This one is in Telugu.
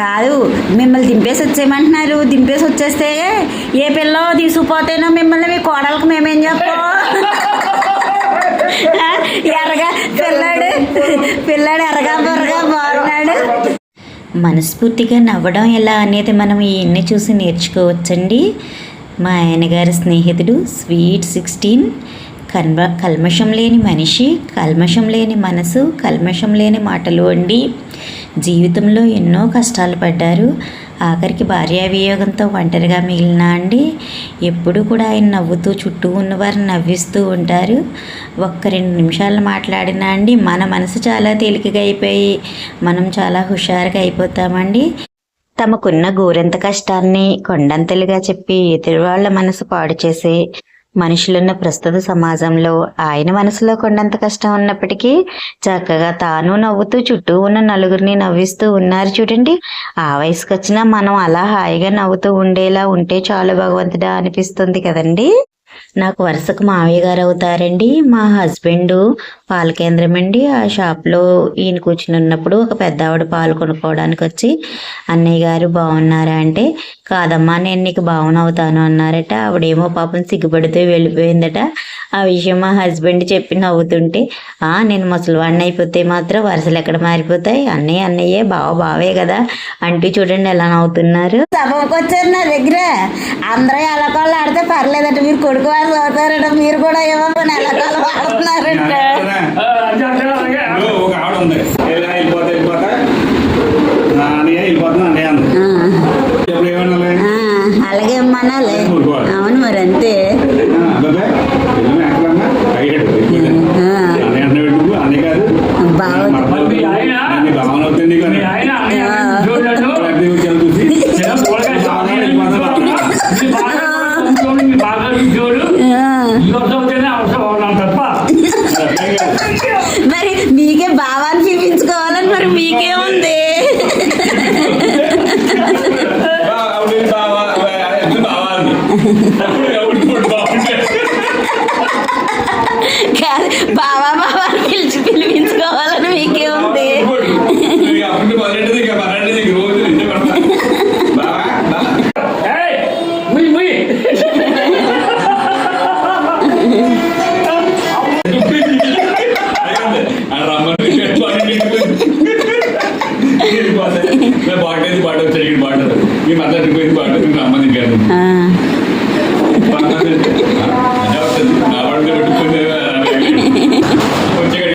కాదు, మిమ్మల్ని దింపేసి వచ్చేయమంటున్నారు. దింపేసి వచ్చేస్తే ఏ పిల్లో తీసుకుపోతేనో మిమ్మల్ని మీ కోడలకు మేమేం చెప్పాం? ఎరగా పిల్లాడు ఎరగా బొరగా బాగున్నాడు. మనస్ఫూర్తిగా నవ్వడం ఎలా అనేది మనం ఇవన్నీ చూసి నేర్చుకోవచ్చండి. మా ఆయనగారి స్నేహితుడు స్వీట్ 16, కల్మషం లేని మనిషి, కల్మషం లేని మనసు, కల్మషం లేని మాటలు అండి. జీవితంలో ఎన్నో కష్టాలు పడ్డారు. ఆఖరికి భార్యావియోగంతో ఒంటరిగా మిగిలిన అండి. ఎప్పుడు కూడా ఆయన నవ్వుతూ చుట్టూ ఉన్నవారిని నవ్విస్తూ ఉంటారు. ఒక్క 2 నిమిషాలు మాట్లాడినా అండి మన మనసు చాలా తేలికగా అయిపోయి మనం చాలా హుషారుగా అయిపోతామండి. తమకున్న గోరెంత కష్టాన్ని కొండంతలుగా చెప్పి ఎదురు వాళ్ళ మనసు పాడు చేసే మనుషులున్న ప్రస్తుత సమాజంలో ఆయన మనసులో కొండంత కష్టం ఉన్నప్పటికీ చక్కగా తాను నవ్వుతూ చుట్టూ ఉన్న నలుగురిని నవ్విస్తూ ఉన్నారు చూడండి. ఆ వయసుకు వచ్చినా మనం అలా హాయిగా నవ్వుతూ ఉండేలా ఉంటే చాలు భగవంతుడా అనిపిస్తుంది కదండి. నాకు వరుసకు మావయ్య గారు అవుతారండి. మా హస్బెండ్ పాల కేంద్రం అండి. ఆ షాప్లో ఈయన కూర్చుని ఉన్నప్పుడు ఒక పెద్ద ఆవిడ పాలు కొనుక్కోవడానికి వచ్చి, అన్నయ్య గారు బాగున్నారా అంటే, కాదమ్మా నేను నీకు బాగునవుతాను అన్నారట. ఆవిడేమో పాపం సిగ్గుపడితే వెళ్ళిపోయిందట. ఆ విషయం మా హస్బెండ్ చెప్పి నవ్వుతుంటే, నేను ముసలివాడిని అయిపోతే మాత్రం వరుసలు ఎక్కడ మారిపోతాయి, అన్నయ్య అన్నయ్యే బావే కదా అంటూ చూడండి ఎలా నవ్వుతున్నారు. సభకు వచ్చారు నా దగ్గర, అందరూ ఎలకాళ్ళు ఆడితే పర్లేదట, మీరు కొడుకు వాళ్ళు అవుతారట, మీరు కూడా ఏమో ఎలకాళ్ళు ఆడుతున్నారంట. అలాగే అమ్మానాలే. అవును మరి అంతే. మరి మీకే భావాన్ని చూపించుకోవాలని మరి మీకేముంది? బావా పిలిపించుకోవాలని మీకేముంది? బాట